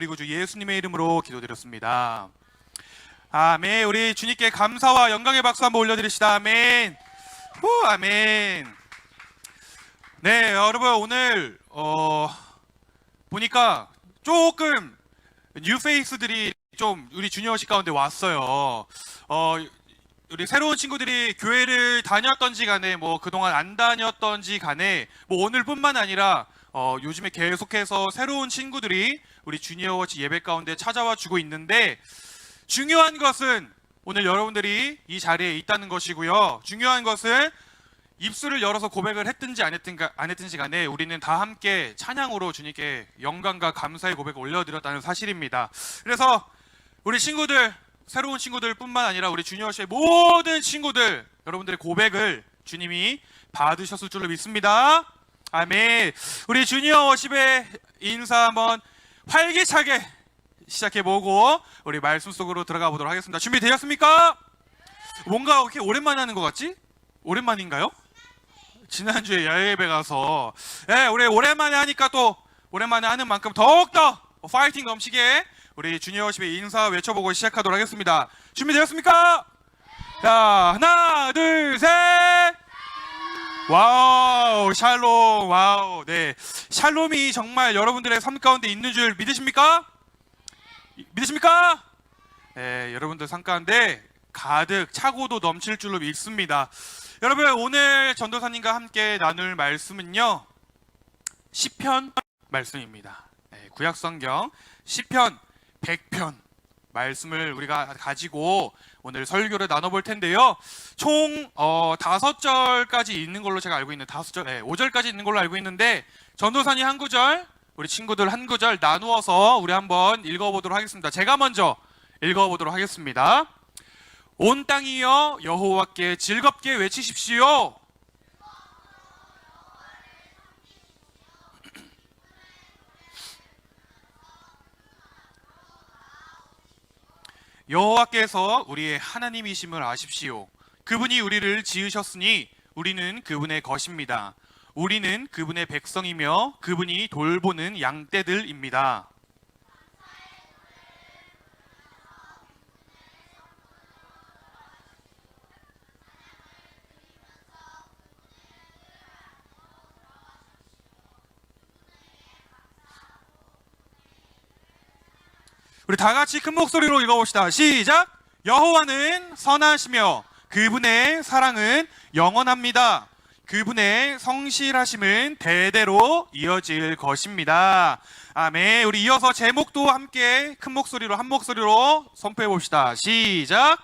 그리고 주 예수님의 이름으로 기도드렸습니다. 아멘. 우리 주님께 감사와 영광의 박수 한번 올려드립시다. 아멘. 후, 아멘. 네, 여러분 오늘 보니까 조금 뉴페이스들이 좀 우리 주니어십 가운데 왔어요. 우리 새로운 친구들이 교회를 다녔던지 간에 뭐 그동안 안 다녔던지 간에 뭐 오늘뿐만 아니라 요즘에 계속해서 새로운 친구들이 우리 주니어워치 예배 가운데 찾아와 주고 있는데, 중요한 것은 오늘 여러분들이 이 자리에 있다는 것이고요. 중요한 것은 입술을 열어서 고백을 했든지 안 했든지 간에 우리는 다 함께 찬양으로 주님께 영광과 감사의 고백을 올려드렸다는 사실입니다. 그래서 우리 친구들, 새로운 친구들 뿐만 아니라 우리 주니어십의 모든 친구들, 여러분들의 고백을 주님이 받으셨을 줄로 믿습니다. 아멘. 우리 주니어십의 인사 한번 활기차게 시작해보고 우리 말씀 속으로 들어가 보도록 하겠습니다. 준비되셨습니까? 뭔가 이렇게 오랜만에 하는 것 같지? 오랜만인가요? 지난주에 야외예배 가서 우리 오랜만에 하니까 또 오랜만에 하는 만큼 더욱더 파이팅 넘치게 우리 주니어십의 인사 외쳐보고 시작하도록 하겠습니다. 준비되셨습니까? 자, 하나 둘 셋. 와우, 샬롬. 와우. 네, 샬롬이 정말 여러분들의 삶 가운데 있는 줄 믿으십니까? 믿으십니까? 네, 여러분들 삶 가운데 가득 차고도 넘칠 줄로 믿습니다. 여러분, 오늘 전도사님과 함께 나눌 말씀은요, 시편 말씀입니다. 네, 구약성경 시편 100편 말씀을 우리가 가지고 오늘 설교를 나눠볼 텐데요. 총 5절까지 있는 걸로 제가 알고 있는 5절까지 있는 걸로 알고 있는데, 전도사님 한 구절, 우리 친구들 한 구절 나누어서 우리 한번 읽어보도록 하겠습니다. 제가 먼저 읽어보도록 하겠습니다. 온 땅이여 여호와께 즐겁게 외치십시오. 여호와께서 우리의 하나님이심을 아십시오. 그분이 우리를 지으셨으니 우리는 그분의 것입니다. 우리는 그분의 백성이며 그분이 돌보는 양떼들입니다. 우리 다 같이 큰 목소리로 읽어봅시다. 시작! 여호와는 선하시며 그분의 사랑은 영원합니다. 그분의 성실하심은 대대로 이어질 것입니다. 아멘. 우리 이어서 제목도 함께 큰 목소리로, 한 목소리로 선포해 봅시다. 시작!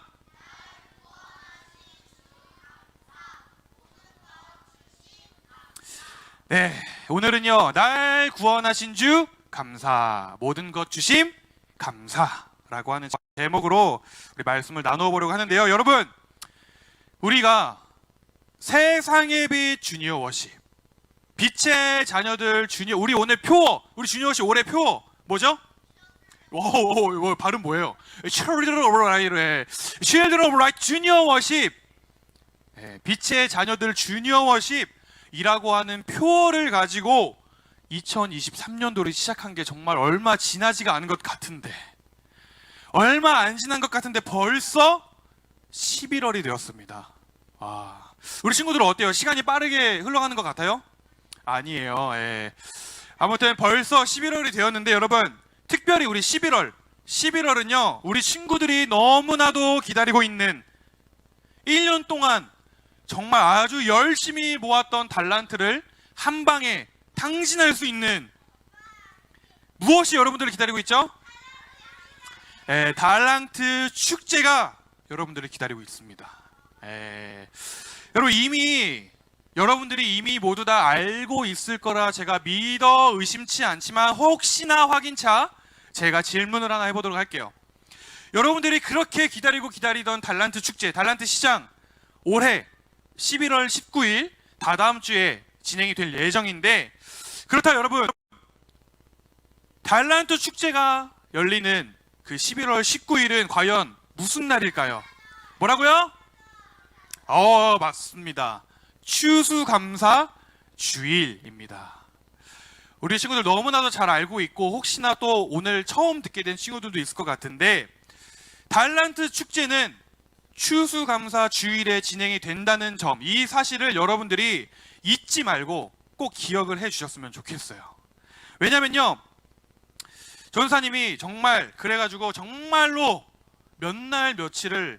네, 오늘은요, 날 구원하신 주 감사, 모든 것 주심 감사라고 하는 제목으로 우리 말씀을 나누어 보려고 하는데요. 여러분, 우리가 세상의 빛 주니어 워십, 빛의 자녀들 주니어, 우리 오늘 표, 우리 주니어 워십 올해 표 뭐죠? 오, 발음 뭐예요? Children of Light, Children of Light 주니어 워십, 빛의 자녀들 주니어 워십이라고 하는 표를 가지고 2023년도를 시작한 게 정말 얼마 지나지가 않은 것 같은데, 얼마 안 지난 것 같은데 벌써 11월이 되었습니다. 우리 친구들은 어때요? 시간이 빠르게 흘러가는 것 같아요? 아니에요. 아무튼 벌써 11월이 되었는데, 여러분, 특별히 우리 11월은요 우리 친구들이 너무나도 기다리고 있는 1년 동안 정말 아주 열심히 모았던 달란트를 한 방에 탕진할 수 있는 무엇이 여러분들을 기다리고 있죠? 달란트 축제가 여러분들을 기다리고 있습니다. 여러분, 여러분들이 이미 모두 다 알고 있을 거라 제가 믿어 의심치 않지만 혹시나 확인차 제가 질문을 하나 해보도록 할게요. 여러분들이 그렇게 기다리던 달란트 축제, 달란트 시장, 올해 11월 19일 다다음 주에 진행이 될 예정인데, 그렇다 여러분, 달란트 축제가 열리는 그 11월 19일은 과연 무슨 날일까요? 뭐라고요? 맞습니다. 추수감사 주일입니다. 우리 친구들 너무나도 잘 알고 있고 혹시나 또 오늘 처음 듣게 된 친구들도 있을 것 같은데, 달란트 축제는 추수감사 주일에 진행이 된다는 점, 이 사실을 여러분들이 잊지 말고 꼭 기억을 해 주셨으면 좋겠어요. 왜냐면요, 전사님이 정말 그래가지고 정말로 몇 날 며칠을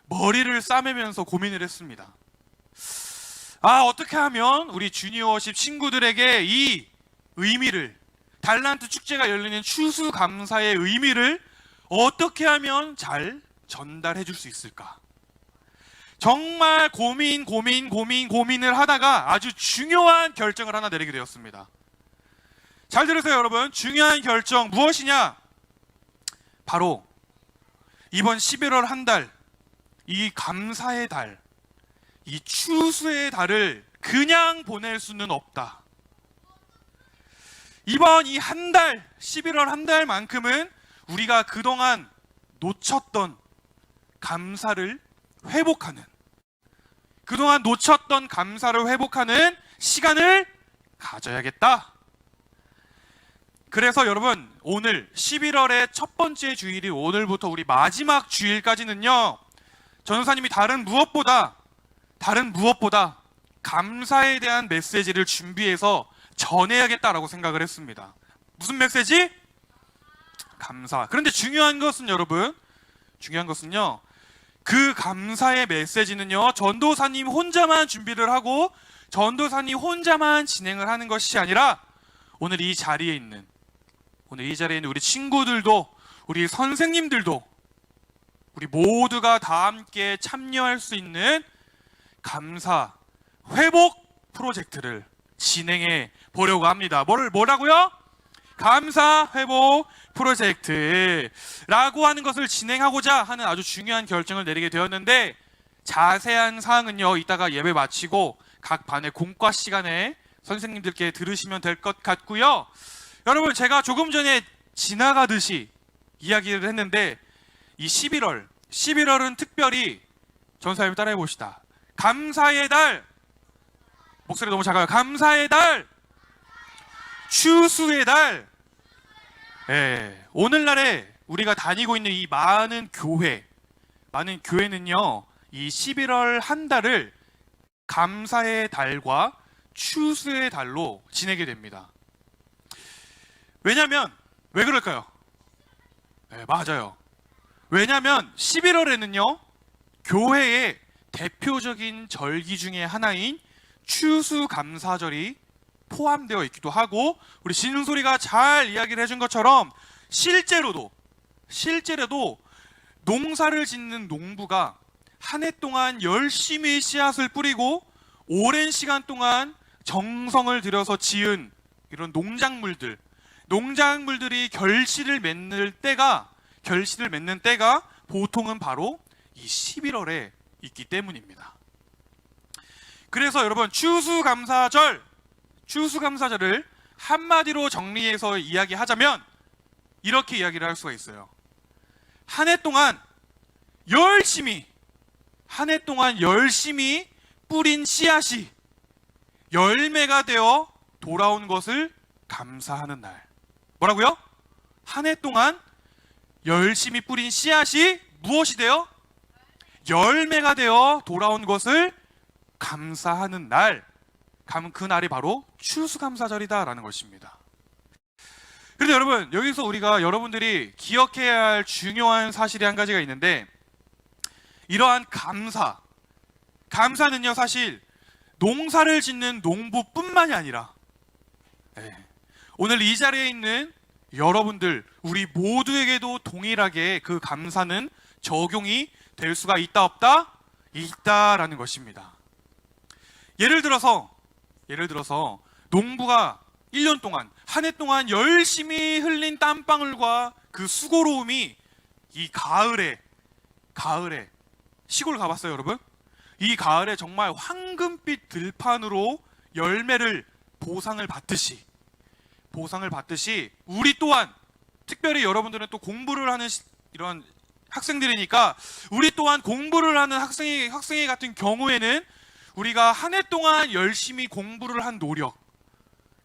머리를 싸매면서 고민을 했습니다. 어떻게 하면 우리 주니어십 친구들에게 이 의미를, 달란트 축제가 열리는 추수감사의 의미를 어떻게 하면 잘 전달해 줄 수 있을까? 정말 고민을 하다가 아주 중요한 결정을 하나 내리게 되었습니다. 잘 들으세요, 여러분. 중요한 결정 무엇이냐? 바로 이번 11월 한 달, 이 감사의 달, 이 추수의 달을 그냥 보낼 수는 없다. 이번 이 한 달, 11월 한 달만큼은 우리가 그동안 놓쳤던 감사를 회복하는, 그동안 놓쳤던 감사를 회복하는 시간을 가져야겠다. 그래서 여러분, 오늘 11월의 첫 번째 주일이 오늘부터 우리 마지막 주일까지는요, 전도사님이 다른 무엇보다 감사에 대한 메시지를 준비해서 전해야겠다라고 생각을 했습니다. 무슨 메시지? 감사. 그런데 중요한 것은요, 그 감사의 메시지는요, 전도사님 혼자만 준비를 하고 전도사님 혼자만 진행을 하는 것이 아니라 오늘 이 자리에 있는 우리 친구들도, 우리 선생님들도, 우리 모두가 다 함께 참여할 수 있는 감사 회복 프로젝트를 진행해 보려고 합니다. 뭐라고요? 감사 회복 프로젝트라고 하는 것을 진행하고자 하는 아주 중요한 결정을 내리게 되었는데, 자세한 사항은요, 이따가 예배 마치고 각 반의 공과 시간에 선생님들께 들으시면 될 것 같고요. 여러분, 제가 조금 전에 지나가듯이 이야기를 했는데, 이 11월은 특별히 전사님 따라해 봅시다. 감사의 달, 목소리 너무 작아요. 감사의 달, 추수의 달. 오늘날에 우리가 다니고 있는 이 많은 교회는요, 이 11월 한 달을 감사의 달과 추수의 달로 지내게 됩니다. 왜냐면, 왜 그럴까요? 맞아요. 왜냐면 11월에는요, 교회의 대표적인 절기 중에 하나인 추수감사절이 포함되어 있기도 하고, 우리 진소리가 잘 이야기를 해준 것처럼 실제로도 농사를 짓는 농부가 한 해 동안 열심히 씨앗을 뿌리고 오랜 시간 동안 정성을 들여서 지은 이런 농작물들이 결실을 맺는 때가 보통은 바로 이 11월에 있기 때문입니다. 그래서 여러분, 추수감사절을 한마디로 정리해서 이야기하자면 이렇게 이야기를 할 수가 있어요. 한 해 동안 열심히 뿌린 씨앗이 열매가 되어 돌아온 것을 감사하는 날. 뭐라고요? 한 해 동안 열심히 뿌린 씨앗이 무엇이 되어? 열매가 되어 돌아온 것을 감사하는 날. 그 날이 바로 추수감사절이다라는 것입니다. 그런데 여러분, 여기서 우리가 여러분들이 기억해야 할 중요한 사실이 한 가지가 있는데, 이러한 감사는요, 사실 농사를 짓는 농부뿐만이 아니라 오늘 이 자리에 있는 여러분들, 우리 모두에게도 동일하게 그 감사는 적용이 될 수가 있다 없다? 있다라는 것입니다. 예를 들어서 농부가 1년 동안, 한 해 동안 열심히 흘린 땀방울과 그 수고로움이 이 가을에 시골 가봤어요, 여러분? 이 가을에 정말 황금빛 들판으로 열매를 보상을 받듯이 우리 또한, 특별히 여러분들은 또 공부를 하는 이런 학생들이니까, 우리 또한 공부를 하는 학생이 같은 경우에는 우리가 한 해 동안 열심히 공부를 한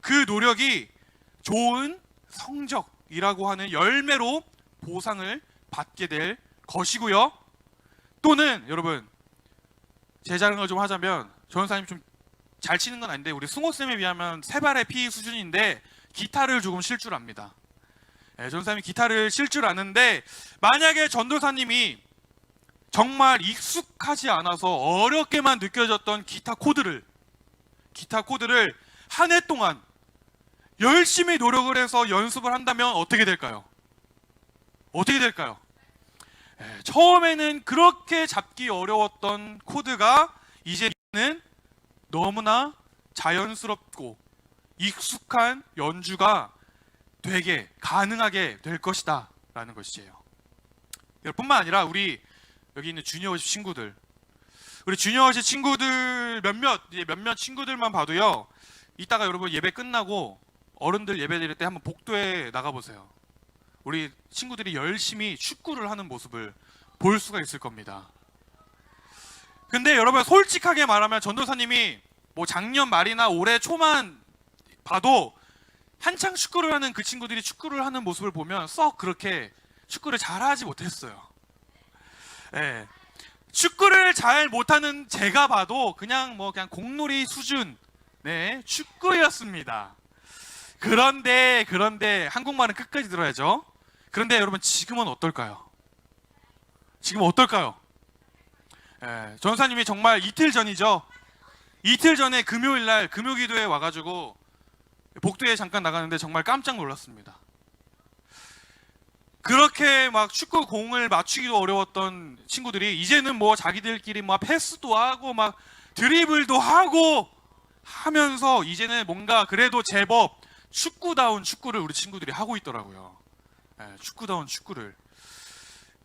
그 노력이 좋은 성적이라고 하는 열매로 보상을 받게 될 것이고요. 또는 여러분, 제 자랑을 좀 하자면 전사님 좀 잘 치는 건 아닌데 우리 승호쌤에 비하면 세 발의 피 수준인데 기타를 조금 칠 줄 압니다. 전사님이 기타를 칠 줄 아는데, 만약에 전도사님이 정말 익숙하지 않아서 어렵게만 느껴졌던 기타 코드를 한 해 동안 열심히 노력을 해서 연습을 한다면 어떻게 될까요? 처음에는 그렇게 잡기 어려웠던 코드가 이제는 너무나 자연스럽고 익숙한 연주가 되게 가능하게 될 것이다 라는 것이에요. 뿐만 아니라 우리 여기 있는 주니어십 친구들, 우리 주니어십 친구들 몇몇 친구들만 봐도요, 이따가 여러분 예배 끝나고 어른들 예배 드릴 때 한번 복도에 나가보세요. 우리 친구들이 열심히 축구를 하는 모습을 볼 수가 있을 겁니다. 근데 여러분, 솔직하게 말하면 전도사님이 뭐 작년 말이나 올해 초만 봐도 한창 축구를 하는 그 친구들이 축구를 하는 모습을 보면 썩 그렇게 축구를 잘하지 못했어요. 예. 축구를 잘 못하는 제가 봐도 그냥 공놀이 수준 축구였습니다. 그런데 한국말은 끝까지 들어야죠. 그런데 여러분, 지금은 어떨까요? 전사님이 정말 이틀 전에 금요일날 금요기도에 와가지고 복도에 잠깐 나가는데 정말 깜짝 놀랐습니다. 그렇게 막 축구 공을 맞추기도 어려웠던 친구들이 이제는 뭐 자기들끼리 막 패스도 하고 막 드리블도 하고 하면서 이제는 뭔가 그래도 제법 축구다운 축구를 우리 친구들이 하고 있더라고요. 축구다운 축구를.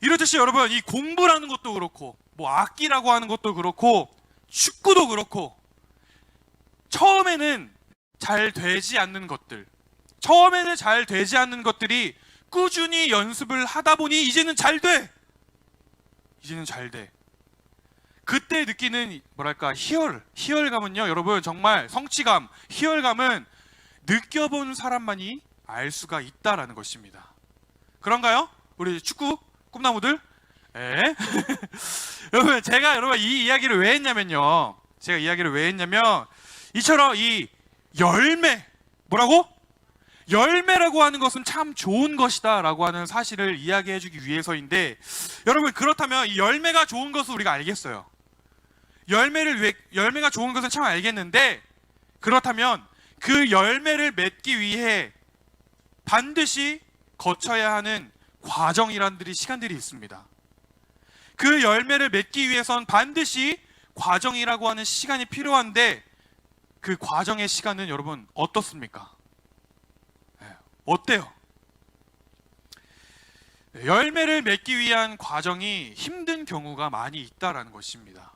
이렇듯이 여러분, 이 공부라는 것도 그렇고 뭐 악기라고 하는 것도 그렇고 축구도 그렇고 처음에는 잘 되지 않는 것들이 꾸준히 연습을 하다 보니 이제는 잘 돼. 그때 느끼는 희열감은요, 여러분, 정말 성취감, 희열감은 느껴본 사람만이 알 수가 있다라는 것입니다. 그런가요? 우리 축구 꿈나무들? 여러분, 제가 이 이야기를 왜 했냐면요. 이처럼 이 열매라고 하는 것은 참 좋은 것이다 라고 하는 사실을 이야기해 주기 위해서인데, 여러분, 그렇다면 이 열매가 좋은 것을 우리가 알겠어요. 열매가 좋은 것은 참 알겠는데, 그렇다면 그 열매를 맺기 위해 반드시 거쳐야 하는 시간들이 있습니다. 그 열매를 맺기 위해선 반드시 과정이라고 하는 시간이 필요한데, 그 과정의 시간은 여러분 어떻습니까? 어때요? 열매를 맺기 위한 과정이 힘든 경우가 많이 있다라는 것입니다.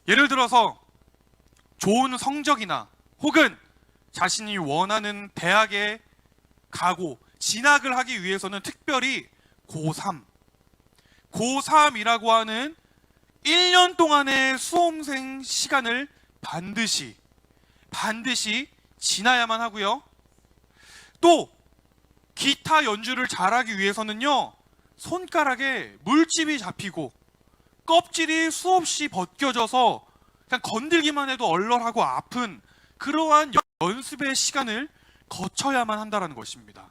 예를 들어서 좋은 성적이나 혹은 자신이 원하는 대학에 가고 진학을 하기 위해서는 특별히 고3이라고 하는 1년 동안의 수험생 시간을 반드시 지나야만 하고요. 또 기타 연주를 잘하기 위해서는요, 손가락에 물집이 잡히고 껍질이 수없이 벗겨져서 그냥 건들기만 해도 얼얼하고 아픈 그러한 연습의 시간을 거쳐야만 한다는 것입니다.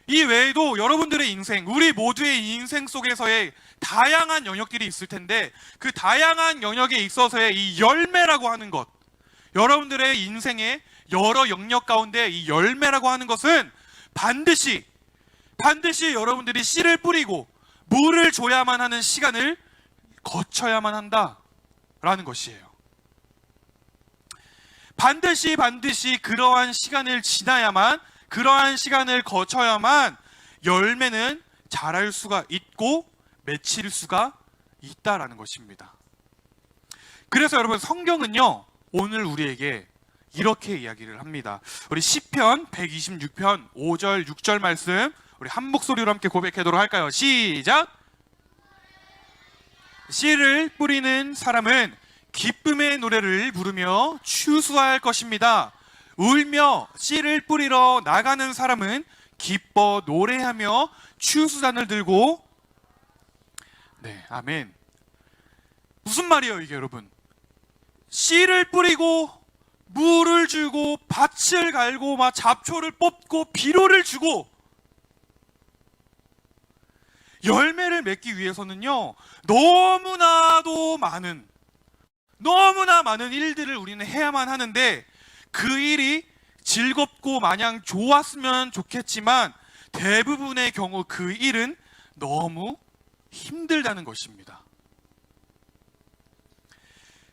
이 외에도 여러분들의 인생, 우리 모두의 인생 속에서의 다양한 영역들이 있을 텐데, 그 다양한 영역에 있어서의 이 열매라고 하는 것, 여러분들의 인생의 여러 영역 가운데 이 열매라고 하는 것은 반드시 여러분들이 씨를 뿌리고 물을 줘야만 하는 시간을 거쳐야만 한다라는 것이에요. 반드시 그러한 시간을 지나야만, 그러한 시간을 거쳐야만 열매는 자랄 수가 있고 맺힐 수가 있다라는 것입니다. 그래서 여러분, 성경은요, 오늘 우리에게 이렇게 이야기를 합니다. 우리 시편 126편 5절 6절 말씀 우리 한 목소리로 함께 고백하도록 할까요? 시작! 씨를 뿌리는 사람은 기쁨의 노래를 부르며 추수할 것입니다. 울며 씨를 뿌리러 나가는 사람은 기뻐 노래하며 추수잔을 들고. 네, 아멘. 무슨 말이에요 이게 여러분? 씨를 뿌리고 물을 주고 밭을 갈고 막 잡초를 뽑고 비료를 주고 열매를 맺기 위해서는요, 너무나 많은 일들을 우리는 해야만 하는데, 그 일이 즐겁고 마냥 좋았으면 좋겠지만 대부분의 경우 그 일은 너무 힘들다는 것입니다.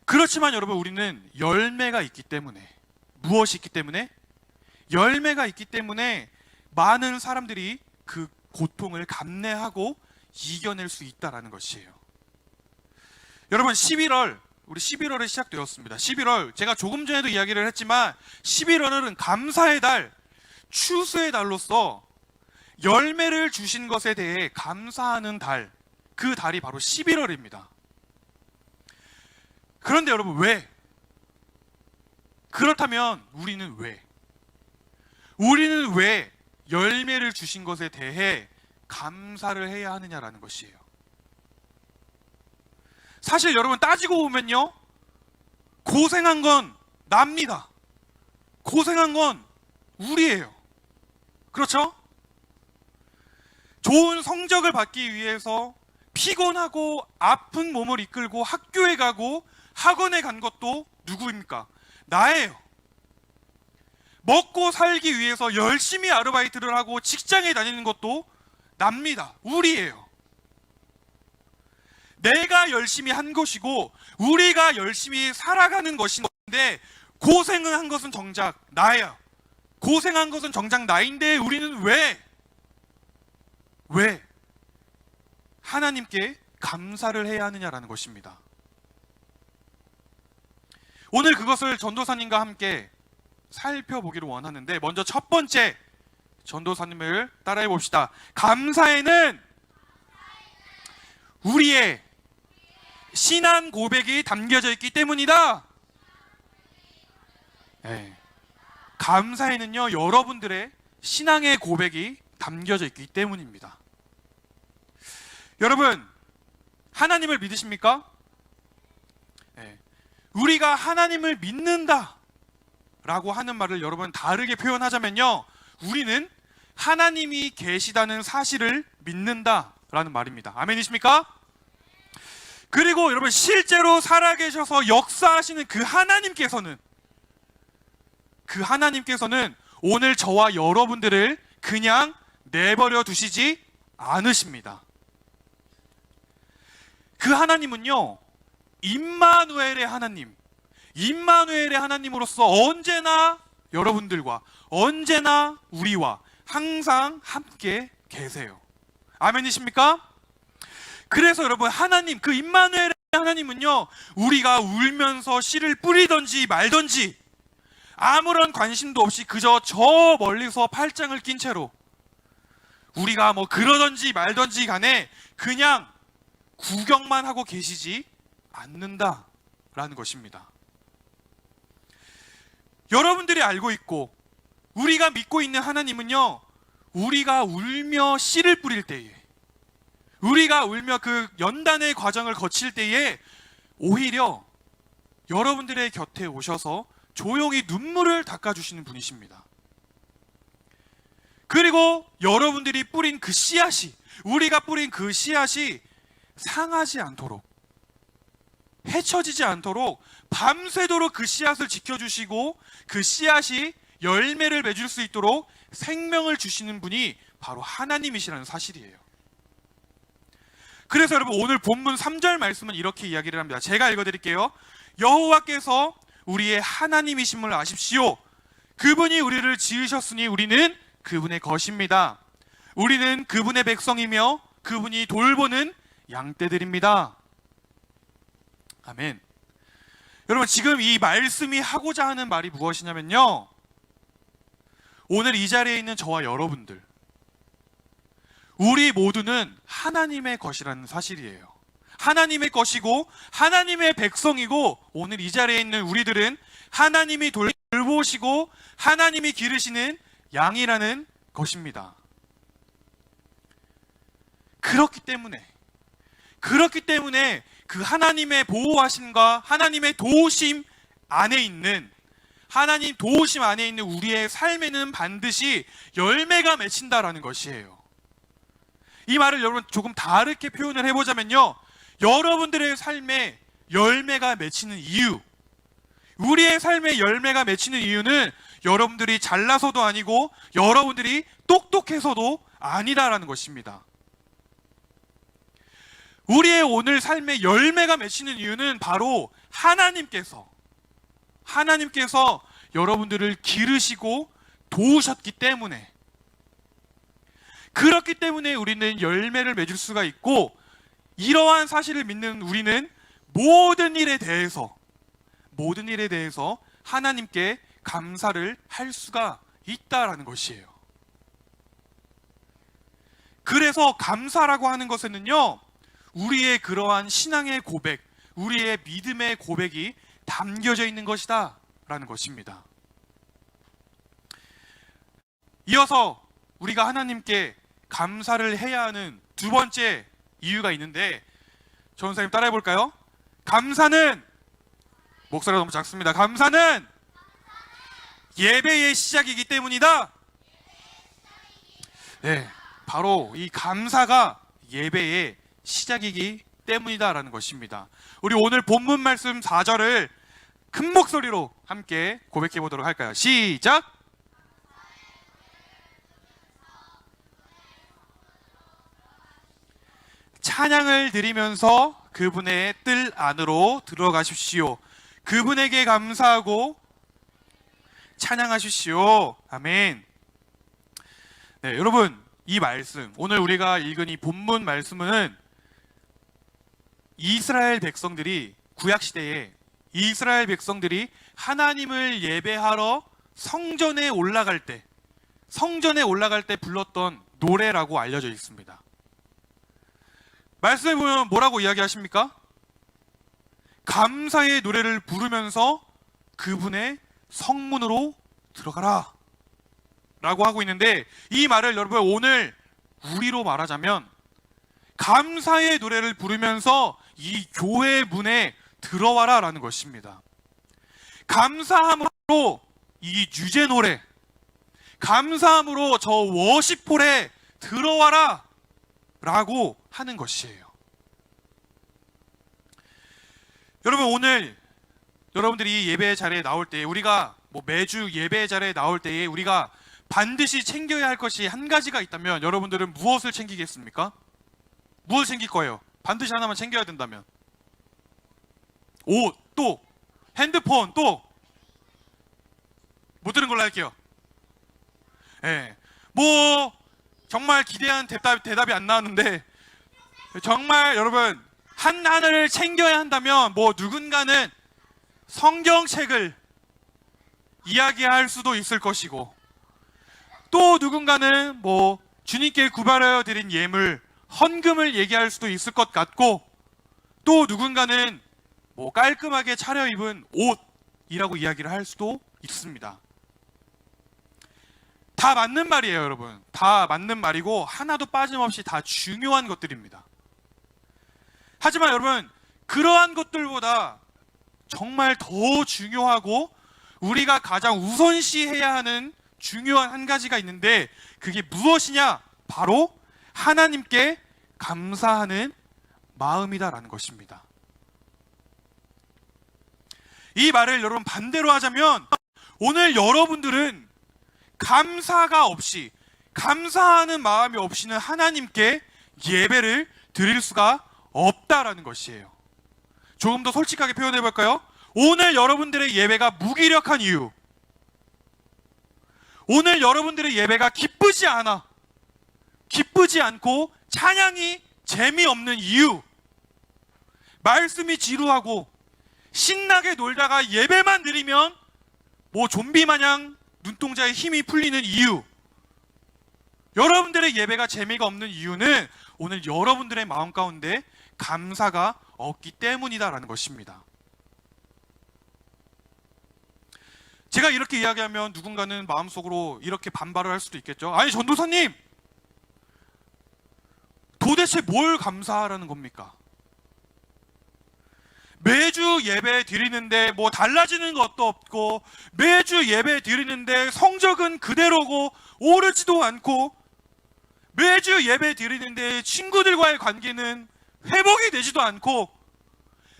그렇지만 여러분, 우리는 열매가 있기 때문에, 무엇이 있기 때문에? 열매가 있기 때문에 많은 사람들이 그 고통을 감내하고 이겨낼 수 있다는 것이에요. 여러분, 우리 11월이 시작되었습니다. 11월, 제가 조금 전에도 이야기를 했지만 11월은 감사의 달, 추수의 달로서 열매를 주신 것에 대해 감사하는 달, 그 달이 바로 11월입니다. 그런데 여러분, 왜? 그렇다면 우리는 왜 열매를 주신 것에 대해 감사를 해야 하느냐라는 것이에요. 사실 여러분, 따지고 보면요, 고생한 건 납니다. 고생한 건 우리예요. 그렇죠? 좋은 성적을 받기 위해서 피곤하고 아픈 몸을 이끌고 학교에 가고 학원에 간 것도 누구입니까? 나예요. 먹고 살기 위해서 열심히 아르바이트를 하고 직장에 다니는 것도 납니다. 우리예요. 내가 열심히 한 것이고 우리가 열심히 살아가는 것인데, 고생을 한 것은 정작 나야. 고생한 것은 정작 나인데 우리는 왜 하나님께 감사를 해야 하느냐라는 것입니다. 오늘 그것을 전도사님과 함께 살펴보기를 원하는데, 먼저 첫 번째, 전도사님을 따라해 봅시다. 감사에는 우리의 신앙 고백이 담겨져 있기 때문이다. 네. 감사에는요, 여러분들의 신앙의 고백이 담겨져 있기 때문입니다. 여러분, 하나님을 믿으십니까? 네. 우리가 하나님을 믿는다 라고 하는 말을 여러분 다르게 표현하자면요, 우리는 하나님이 계시다는 사실을 믿는다 라는 말입니다. 아멘이십니까? 그리고 여러분, 실제로 살아계셔서 역사하시는 그 하나님께서는 오늘 저와 여러분들을 그냥 내버려 두시지 않으십니다. 그 하나님은요, 임마누엘의 하나님으로서 언제나 여러분들과, 언제나 우리와 항상 함께 계세요. 아멘이십니까? 그래서 여러분, 하나님, 그 임마누엘의 하나님은요, 우리가 울면서 씨를 뿌리든지 말든지 아무런 관심도 없이 그저 저 멀리서 팔짱을 낀 채로 우리가 뭐 그러든지 말든지 간에 그냥 구경만 하고 계시지 않는다라는 것입니다. 여러분들이 알고 있고 우리가 믿고 있는 하나님은요, 우리가 울며 씨를 뿌릴 때에, 우리가 울며 그 연단의 과정을 거칠 때에 오히려 여러분들의 곁에 오셔서 조용히 눈물을 닦아주시는 분이십니다. 그리고 여러분들이 뿌린 그 씨앗이, 우리가 뿌린 그 씨앗이 상하지 않도록, 해쳐지지 않도록 밤새도록 그 씨앗을 지켜주시고 그 씨앗이 열매를 맺을 수 있도록 생명을 주시는 분이 바로 하나님이시라는 사실이에요. 그래서 여러분, 오늘 본문 3절 말씀은 이렇게 이야기를 합니다. 제가 읽어드릴게요. 여호와께서 우리의 하나님이심을 아십시오. 그분이 우리를 지으셨으니 우리는 그분의 것입니다. 우리는 그분의 백성이며 그분이 돌보는 양떼들입니다. 아멘. 여러분, 지금 이 말씀이 하고자 하는 말이 무엇이냐면요, 오늘 이 자리에 있는 저와 여러분들, 우리 모두는 하나님의 것이라는 사실이에요. 하나님의 것이고 하나님의 백성이고, 오늘 이 자리에 있는 우리들은 하나님이 돌보는 돌보시고 하나님이 기르시는 양이라는 것입니다. 그렇기 때문에 그 하나님의 보호하심과 하나님의 도우심 안에 있는 우리의 삶에는 반드시 열매가 맺힌다라는 것이에요. 이 말을 여러분 조금 다르게 표현을 해보자면요, 여러분들의 삶에 열매가 맺히는 이유, 우리의 삶에 열매가 맺히는 이유는 여러분들이 잘나서도 아니고 여러분들이 똑똑해서도 아니다라는 것입니다. 우리의 오늘 삶에 열매가 맺히는 이유는 바로 하나님께서 여러분들을 기르시고 도우셨기 때문에, 그렇기 때문에 우리는 열매를 맺을 수가 있고, 이러한 사실을 믿는 우리는 모든 일에 대해서 하나님께 감사를 할 수가 있다라는 것이에요. 그래서 감사라고 하는 것에는요, 우리의 그러한 신앙의 고백, 우리의 믿음의 고백이 담겨져 있는 것이다 라는 것입니다. 이어서 우리가 하나님께 감사를 해야 하는 두 번째 이유가 있는데, 전사님 따라해 볼까요? 감사는, 목소리가 너무 작습니다. 감사는 예배의 시작이기 때문이다. 네, 바로 이 감사가 예배의 시작이기 때문이다 라는 것입니다. 우리 오늘 본문 말씀 4절을 큰 목소리로 함께 고백해 보도록 할까요? 시작! 찬양을 드리면서 그분의 뜰 안으로 들어가십시오. 그분에게 감사하고 찬양하십시오. 아멘. 네, 여러분, 이 말씀, 오늘 우리가 읽은 이 본문 말씀은 구약시대에 이스라엘 백성들이 하나님을 예배하러 성전에 올라갈 때 불렀던 노래라고 알려져 있습니다. 말씀에 보면 뭐라고 이야기하십니까? 감사의 노래를 부르면서 그분의 성문으로 들어가라 라고 하고 있는데, 이 말을 여러분 오늘 우리로 말하자면 감사의 노래를 부르면서 이 교회 문에 들어와라 라는 것입니다. 감사함으로 이 유제 노래, 감사함으로 저 워시폴에 들어와라 라고 하는 것이에요. 여러분, 오늘 여러분들이 예배 자리에 나올 때, 우리가 매주 예배 자리에 나올 때에 우리가 반드시 챙겨야 할 것이 한 가지가 있다면 여러분들은 무엇을 챙기겠습니까? 무엇을 챙길 거예요? 반드시 하나만 챙겨야 된다면 옷, 또 핸드폰, 또 못 들은 걸로 할게요. 예, 정말 기대한 대답이 안 나왔는데, 정말 여러분 하나를 챙겨야 한다면 누군가는 성경책을 이야기할 수도 있을 것이고, 또 누군가는 주님께 구별하여 드린 예물, 헌금을 얘기할 수도 있을 것 같고, 또 누군가는 깔끔하게 차려입은 옷이라고 이야기를 할 수도 있습니다. 다 맞는 말이에요, 여러분. 다 맞는 말이고 하나도 빠짐없이 다 중요한 것들입니다. 하지만 여러분, 그러한 것들보다 정말 더 중요하고 우리가 가장 우선시해야 하는 중요한 한 가지가 있는데, 그게 무엇이냐? 바로 하나님께 감사하는 마음이다라는 것입니다. 이 말을 여러분 반대로 하자면, 오늘 여러분들은 감사하는 마음이 없이는 하나님께 예배를 드릴 수가 없다라는 것이에요. 조금 더 솔직하게 표현해 볼까요? 오늘 여러분들의 예배가 무기력한 이유, 오늘 여러분들의 예배가 기쁘지 않고 찬양이 재미없는 이유, 말씀이 지루하고 신나게 놀다가 예배만 드리면 좀비 마냥 눈동자에 힘이 풀리는 이유, 여러분들의 예배가 재미가 없는 이유는 오늘 여러분들의 마음 가운데 감사가 없기 때문이다라는 것입니다. 제가 이렇게 이야기하면 누군가는 마음속으로 이렇게 반발을 할 수도 있겠죠. 아니, 전도사님, 도대체 뭘 감사하라는 겁니까? 매주 예배 드리는데 뭐 달라지는 것도 없고, 매주 예배 드리는데 성적은 그대로고 오르지도 않고, 매주 예배 드리는데 친구들과의 관계는 회복이 되지도 않고,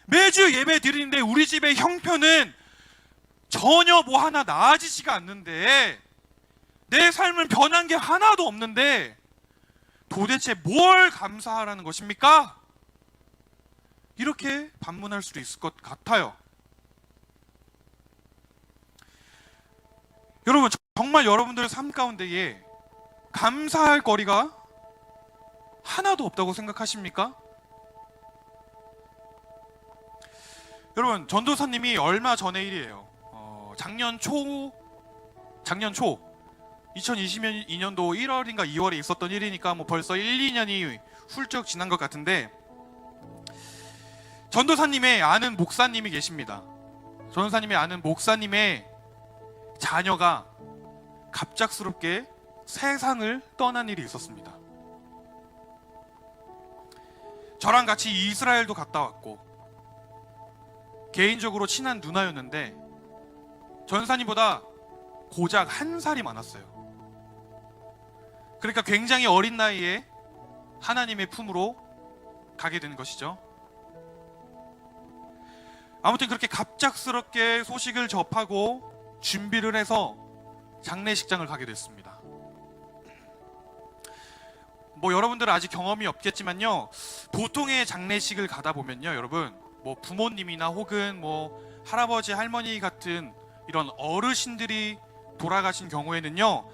매주 예배 드리는데 우리 집의 형편은 전혀 뭐 하나 나아지지가 않는데, 내 삶은 변한 게 하나도 없는데 도대체 뭘 감사하라는 것입니까? 이렇게 반문할 수도 있을 것 같아요. 여러분, 정말 여러분들 삶 가운데에 감사할 거리가 하나도 없다고 생각하십니까? 여러분, 전도사님이 얼마 전의 일이에요. 작년 초 2022년도 1월인가 2월에 있었던 일이니까 뭐 벌써 1, 2년이 훌쩍 지난 것 같은데, 전도사님의 아는 목사님이 계십니다. 전도사님의 아는 목사님의 자녀가 갑작스럽게 세상을 떠난 일이 있었습니다. 저랑 같이 이스라엘도 갔다 왔고, 개인적으로 친한 누나였는데 전사님보다 고작 1살이 많았어요. 그러니까 굉장히 어린 나이에 하나님의 품으로 가게 되는 것이죠. 아무튼 그렇게 갑작스럽게 소식을 접하고 준비를 해서 장례식장을 가게 됐습니다. 뭐 여러분들은 아직 경험이 없겠지만요, 보통의 장례식을 가다 보면요, 여러분, 뭐 부모님이나 혹은 뭐 할아버지 할머니 같은 이런 어르신들이 돌아가신 경우에는요,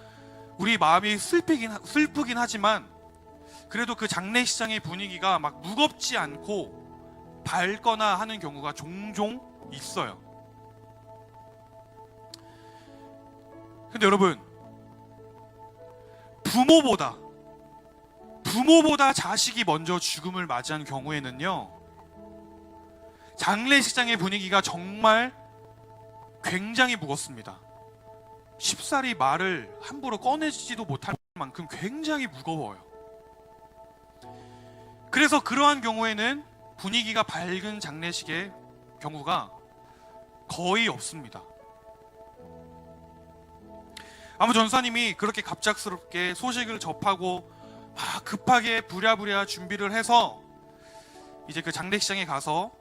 우리 마음이 슬프긴 하지만 그래도 그 장례식장의 분위기가 막 무겁지 않고 밝거나 하는 경우가 종종 있어요. 근데 여러분, 부모보다 자식이 먼저 죽음을 맞이한 경우에는요, 장례식장의 분위기가 정말 굉장히 무겁습니다. 쉽사리 말을 함부로 꺼내지도 못할 만큼 굉장히 무거워요. 그래서 그러한 경우에는 분위기가 밝은 장례식의 경우가 거의 없습니다. 아무 전사님이 그렇게 갑작스럽게 소식을 접하고 막 급하게 부랴부랴 준비를 해서 이제 그 장례식장에 가서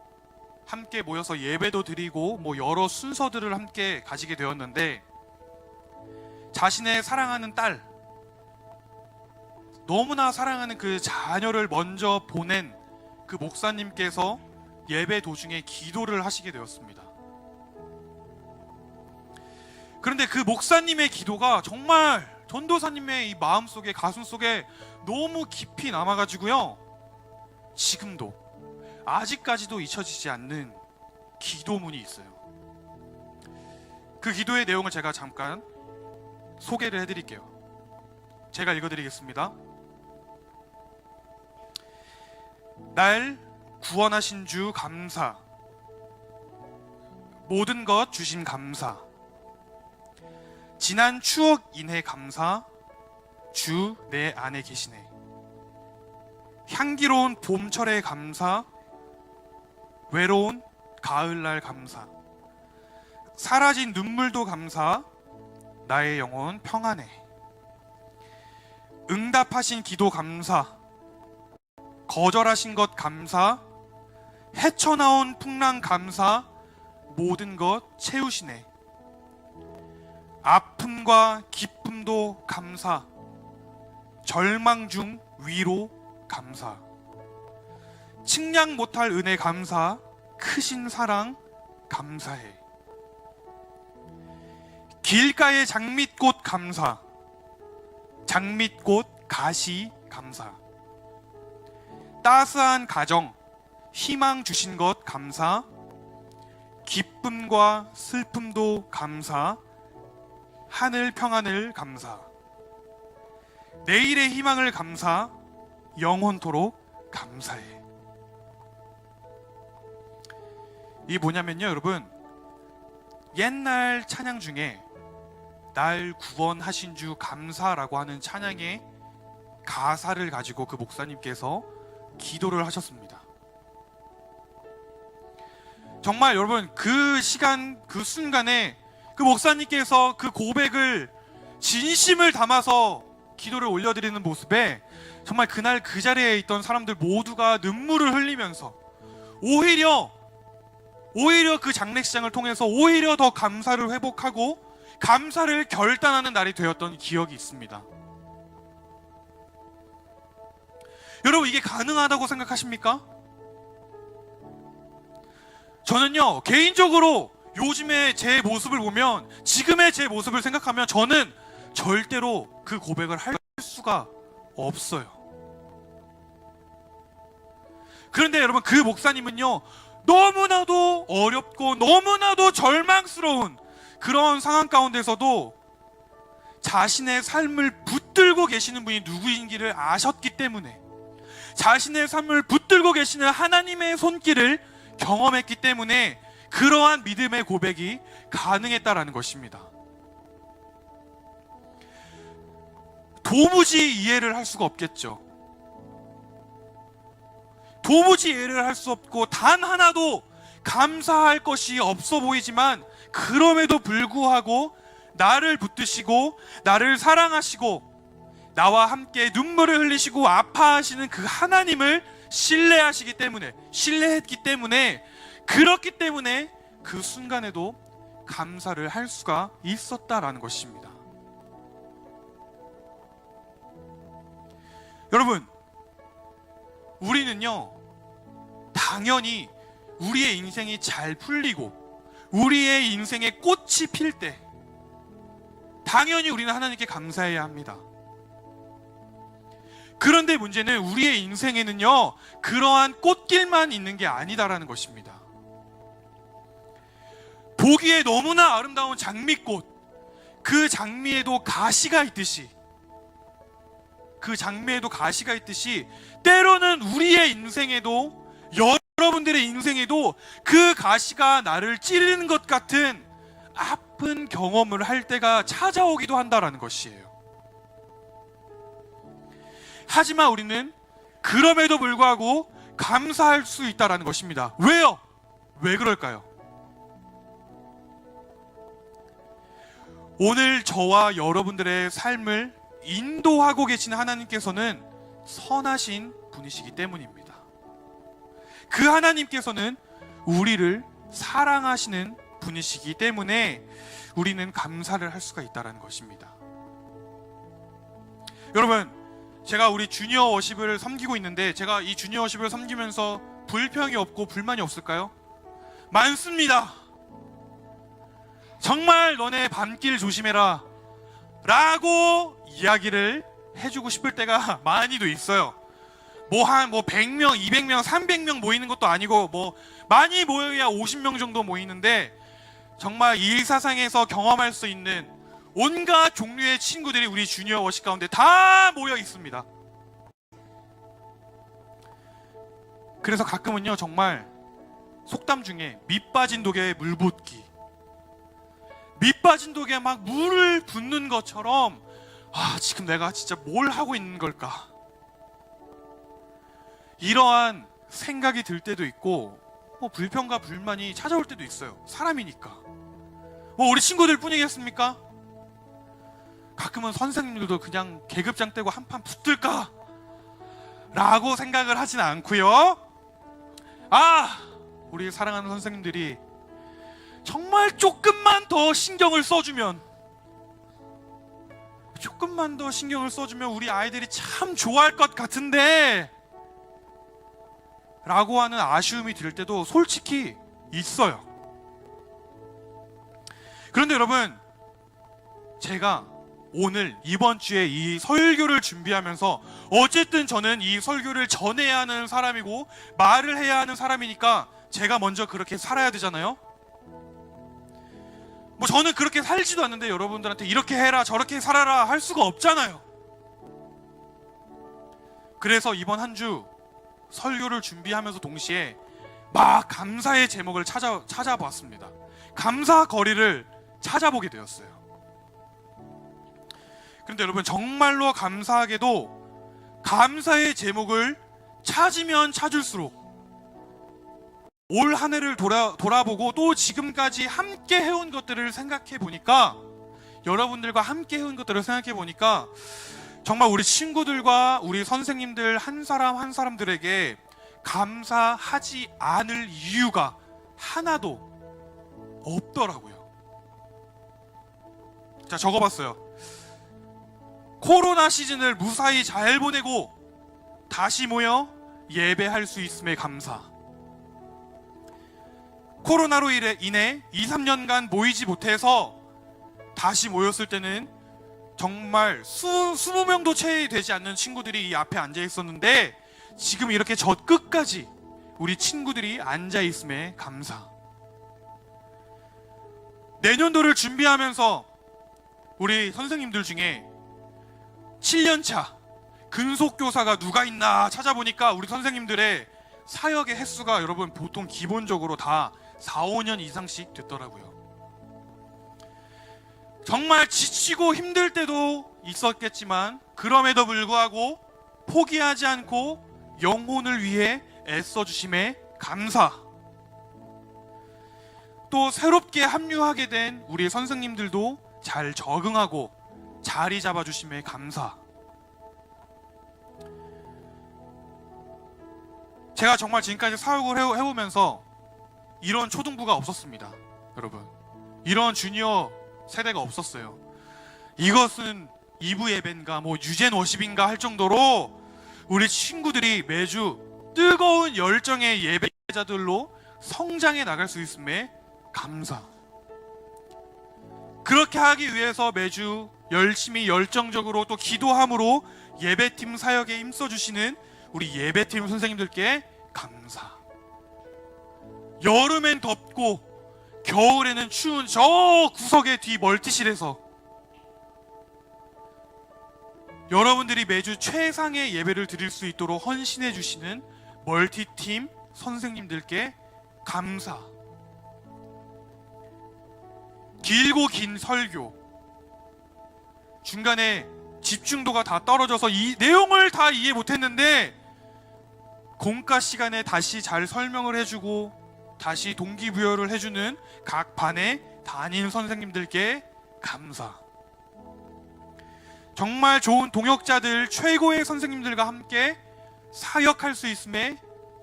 함께 모여서 예배도 드리고 뭐 여러 순서들을 함께 가지게 되었는데, 자신의 사랑하는 딸, 너무나 사랑하는 그 자녀를 먼저 보낸 그 목사님께서 예배 도중에 기도를 하시게 되었습니다. 그런데 그 목사님의 기도가 정말 전도사님의 이 마음속에, 가슴속에 너무 깊이 남아가지고요, 지금도 아직까지도 잊혀지지 않는 기도문이 있어요. 그 기도의 내용을 제가 잠깐 소개를 해드릴게요. 제가 읽어드리겠습니다. 날 구원하신 주 감사, 모든 것 주신 감사, 지난 추억 인해 감사, 주 내 안에 계시네. 향기로운 봄철의 감사, 외로운 가을날 감사, 사라진 눈물도 감사, 나의 영혼 평안해. 응답하신 기도 감사, 거절하신 것 감사, 헤쳐나온 풍랑 감사, 모든 것 채우시네. 아픔과 기쁨도 감사, 절망 중 위로 감사, 측량 못할 은혜 감사, 크신 사랑 감사해. 길가의 장밋꽃 감사, 장밋꽃 가시 감사, 따스한 가정 희망 주신 것 감사, 기쁨과 슬픔도 감사, 하늘 평안을 감사, 내일의 희망을 감사, 영원토록 감사해. 이게 뭐냐면요, 여러분, 옛날 찬양 중에 날 구원하신 주 감사라고 하는 찬양의 가사를 가지고 그 목사님께서 기도를 하셨습니다. 정말 여러분, 그 시간, 그 순간에 그 목사님께서 그 고백을 진심을 담아서 기도를 올려드리는 모습에 정말 그날 그 자리에 있던 사람들 모두가 눈물을 흘리면서 오히려 그 장례식장을 통해서 오히려 더 감사를 회복하고 감사를 결단하는 날이 되었던 기억이 있습니다. 여러분, 이게 가능하다고 생각하십니까? 저는요, 개인적으로 요즘의 제 모습을 보면, 지금의 제 모습을 생각하면 저는 절대로 그 고백을 할 수가 없어요. 그런데 여러분, 그 목사님은요, 너무나도 어렵고 너무나도 절망스러운 그런 상황 가운데서도 자신의 삶을 붙들고 계시는 분이 누구인지를 아셨기 때문에, 자신의 삶을 붙들고 계시는 하나님의 손길을 경험했기 때문에 그러한 믿음의 고백이 가능했다라는 것입니다. 도무지 이해를 할 수가 없겠죠. 도무지 이해를 할 수 없고 단 하나도 감사할 것이 없어 보이지만, 그럼에도 불구하고 나를 붙드시고 나를 사랑하시고 나와 함께 눈물을 흘리시고 아파하시는 그 하나님을 신뢰했기 때문에 그렇기 때문에 그 순간에도 감사를 할 수가 있었다라는 것입니다. 여러분, 우리는요, 당연히 우리의 인생이 잘 풀리고 우리의 인생에 꽃이 필 때 당연히 우리는 하나님께 감사해야 합니다. 그런데 문제는 우리의 인생에는요, 그러한 꽃길만 있는 게 아니다라는 것입니다. 보기에 너무나 아름다운 장미꽃, 그 장미에도 가시가 있듯이, 때로는 우리의 인생에도, 여러분들의 인생에도 그 가시가 나를 찌르는 것 같은 아픈 경험을 할 때가 찾아오기도 한다라는 것이에요. 하지만 우리는 그럼에도 불구하고 감사할 수 있다라는 것입니다. 왜요? 왜 그럴까요? 오늘 저와 여러분들의 삶을 인도하고 계신 하나님께서는 선하신 분이시기 때문입니다. 그 하나님께서는 우리를 사랑하시는 분이시기 때문에 우리는 감사를 할 수가 있다는 것입니다. 여러분, 제가 우리 주니어 워십을 섬기고 있는데, 제가 이 주니어 워십을 섬기면서 불평이 없고 불만이 없을까요? 많습니다. 정말 너네 밤길 조심해라 라고 이야기를 해주고 싶을 때가 많이도 있어요. 뭐 100명, 200명, 300명 모이는 것도 아니고, 많이 모여야 50명 정도 모이는데, 정말 일사상에서 경험할 수 있는 온갖 종류의 친구들이 우리 주니어 워십 가운데 다 모여 있습니다. 그래서 가끔은요, 정말 속담 중에 밑 빠진 독에 물 붓기, 밑 빠진 독에 막 물을 붓는 것처럼, 지금 내가 진짜 뭘 하고 있는 걸까, 이러한 생각이 들 때도 있고, 불평과 불만이 찾아올 때도 있어요. 사람이니까. 우리 친구들 뿐이겠습니까? 가끔은 선생님들도 그냥 계급장 떼고 한판 붙을까 라고 생각을 하진 않고요, 우리 사랑하는 선생님들이 정말 조금만 더 신경을 써주면 우리 아이들이 참 좋아할 것 같은데 라고 하는 아쉬움이 들 때도 솔직히 있어요. 그런데 여러분, 제가 오늘 이번 주에 이 설교를 준비하면서, 어쨌든 저는 이 설교를 전해야 하는 사람이고 말을 해야 하는 사람이니까 제가 먼저 그렇게 살아야 되잖아요. 저는 그렇게 살지도 않는데 여러분들한테 이렇게 해라 저렇게 살아라 할 수가 없잖아요. 그래서 이번 한 주 설교를 준비하면서 동시에 막 감사의 제목을 찾아봤습니다. 감사 거리를 찾아보게 되었어요. 그런데 여러분, 정말로 감사하게도 감사의 제목을 찾으면 찾을수록 올 한 해를 돌아보고 또 지금까지 함께 해온 것들을 생각해 보니까, 여러분들과 함께 해온 것들을 생각해 보니까 정말 우리 친구들과 우리 선생님들 한 사람 한 사람들에게 감사하지 않을 이유가 하나도 없더라고요. 자, 적어봤어요. 코로나 시즌을 무사히 잘 보내고 다시 모여 예배할 수 있음에 감사. 코로나로 인해 2, 3년간 모이지 못해서 다시 모였을 때는 정말 20명도 채 되지 않는 친구들이 이 앞에 앉아 있었는데, 지금 이렇게 저 끝까지 우리 친구들이 앉아 있음에 감사. 내년도를 준비하면서 우리 선생님들 중에 7년차 근속교사가 누가 있나 찾아보니까 우리 선생님들의 사역의 횟수가 여러분 보통 기본적으로 다 4, 5년 이상씩 됐더라고요. 정말 지치고 힘들 때도 있었겠지만 그럼에도 불구하고 포기하지 않고 영혼을 위해 애써주심에 감사. 또 새롭게 합류하게 된 우리 선생님들도 잘 적응하고 자리 잡아주심에 감사. 제가 정말 지금까지 사역을 해오면서 이런 초등부가 없었습니다. 여러분, 이런 주니어 세대가 없었어요. 이것은 2부 예배인가 뭐 유젠 워십인가 할 정도로 우리 친구들이 매주 뜨거운 열정의 예배자들로 성장해 나갈 수 있음에 감사. 그렇게 하기 위해서 매주 열심히 열정적으로 또 기도함으로 예배팀 사역에 힘써주시는 우리 예배팀 선생님들께 감사. 여름엔 덥고 겨울에는 추운 저 구석의 뒤 멀티실에서 여러분들이 매주 최상의 예배를 드릴 수 있도록 헌신해 주시는 멀티팀 선생님들께 감사. 길고 긴 설교, 중간에 집중도가 다 떨어져서 이 내용을 다 이해 못했는데 공과 시간에 다시 잘 설명을 해주고 다시 동기부여를 해주는 각 반의 담임 선생님들께 감사. 정말 좋은 동역자들, 최고의 선생님들과 함께 사역할 수 있음에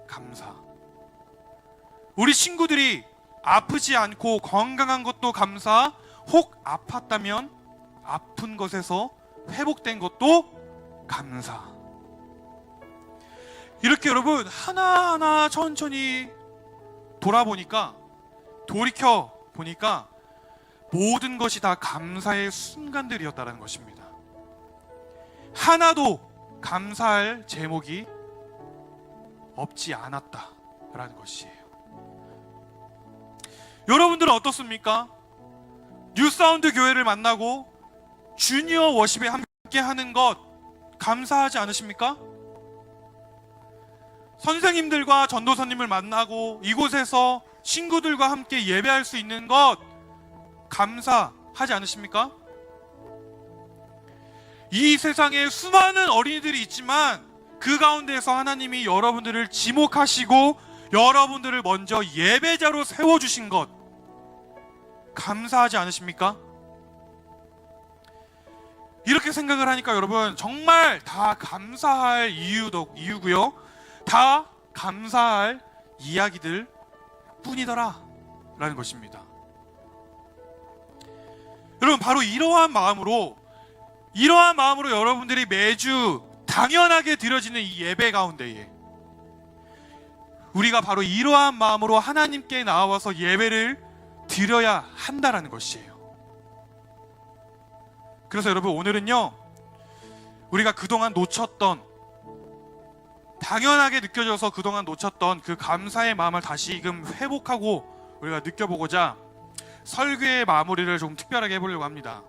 감사. 우리 친구들이 아프지 않고 건강한 것도 감사. 혹 아팠다면 아픈 것에서 회복된 것도 감사. 이렇게 여러분 하나하나 천천히 돌이켜 보니까 모든 것이 다 감사의 순간들이었다는 것입니다. 하나도 감사할 제목이 없지 않았다라는 것이에요. 여러분들은 어떻습니까? 뉴사운드 교회를 만나고 주니어 워십에 함께 하는 것 감사하지 않으십니까? 선생님들과 전도사님을 만나고 이곳에서 친구들과 함께 예배할 수 있는 것 감사하지 않으십니까? 이 세상에 수많은 어린이들이 있지만 그 가운데서 하나님이 여러분들을 지목하시고 여러분들을 먼저 예배자로 세워주신 것 감사하지 않으십니까? 이렇게 생각을 하니까 여러분 정말 다 감사할 이유고요, 다 감사할 이야기들 뿐이더라 라는 것입니다. 여러분, 바로 이러한 마음으로 여러분들이 매주 당연하게 드려지는 이 예배 가운데에 우리가 바로 이러한 마음으로 하나님께 나와서 예배를 드려야 한다라는 것이에요. 그래서 여러분, 오늘은요 우리가 그동안 놓쳤던, 당연하게 느껴져서 그동안 놓쳤던 그 감사의 마음을 다시금 회복하고 우리가 느껴보고자 설교의 마무리를 좀 특별하게 해보려고 합니다.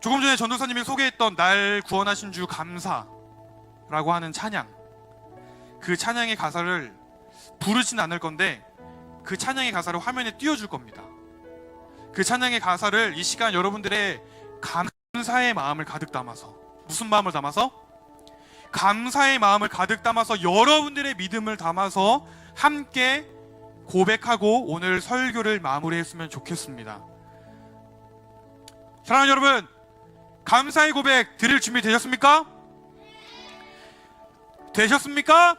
조금 전에 전도사님이 소개했던 날 구원하신 주 감사라고 하는 찬양, 그 찬양의 가사를 부르진 않을 건데 그 찬양의 가사를 화면에 띄워줄 겁니다. 그 찬양의 가사를 이 시간 여러분들의 감사의 마음을 가득 담아서, 무슨 마음을 담아서? 감사의 마음을 가득 담아서 여러분들의 믿음을 담아서 함께 고백하고 오늘 설교를 마무리했으면 좋겠습니다. 사랑하는 여러분, 감사의 고백 드릴 준비 되셨습니까? 되셨습니까?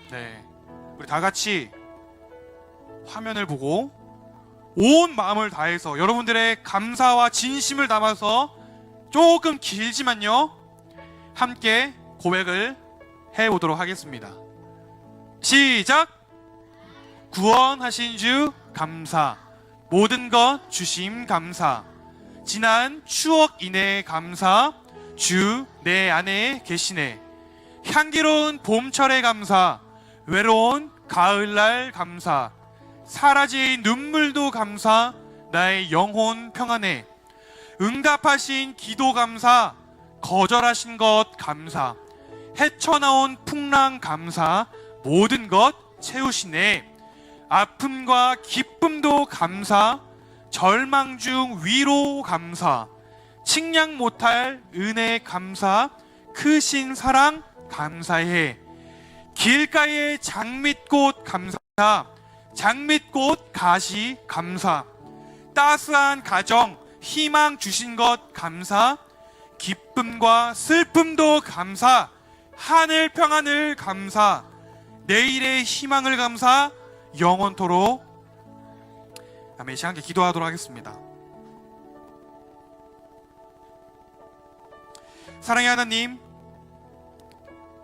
네, 우리 다 같이 화면을 보고 온 마음을 다해서 여러분들의 감사와 진심을 담아서 조금 길지만요 함께 고백을 해보도록 하겠습니다. 시작! 구원하신 주 감사, 모든 것 주심 감사, 지난 추억 이내 감사, 주 내 안에 계시네, 향기로운 봄철의 감사, 외로운 가을날 감사, 사라진 눈물도 감사, 나의 영혼 평안해, 응답하신 기도 감사, 거절하신 것 감사, 헤쳐나온 풍랑 감사, 모든 것 채우시네, 아픔과 기쁨도 감사, 절망 중 위로 감사, 측량 못할 은혜 감사, 크신 사랑 감사해, 길가의 장밋꽃 감사, 장밋꽃 가시 감사, 따스한 가정 희망 주신 것 감사, 기쁨과 슬픔도 감사, 하늘 평안을 감사, 내일의 희망을 감사, 영원토록. 아멘. 이 시간 함께 기도하도록 하겠습니다. 사랑의 하나님,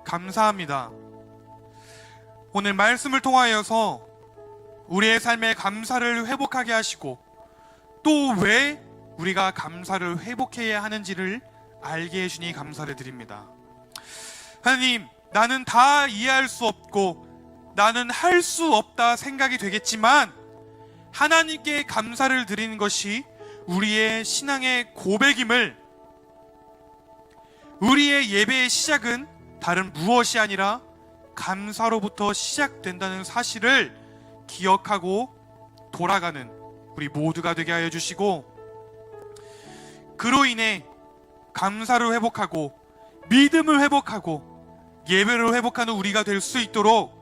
감사합니다. 오늘 말씀을 통하여서 우리의 삶에 감사를 회복하게 하시고 또 왜 우리가 감사를 회복해야 하는지를 알게 해주니 감사를 드립니다. 하나님, 나는 다 이해할 수 없고 나는 할 수 없다 생각이 되겠지만 하나님께 감사를 드리는 것이 우리의 신앙의 고백임을, 우리의 예배의 시작은 다른 무엇이 아니라 감사로부터 시작된다는 사실을 기억하고 돌아가는 우리 모두가 되게 하여 주시고, 그로 인해 감사를 회복하고 믿음을 회복하고 예배를 회복하는 우리가 될 수 있도록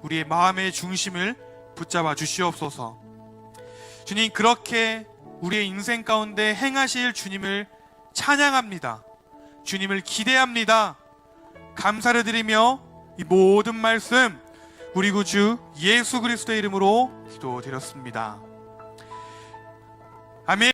우리의 마음의 중심을 붙잡아 주시옵소서. 주님, 그렇게 우리의 인생 가운데 행하실 주님을 찬양합니다. 주님을 기대합니다. 감사를 드리며 이 모든 말씀 우리 구주 예수 그리스도의 이름으로 기도드렸습니다. 아멘.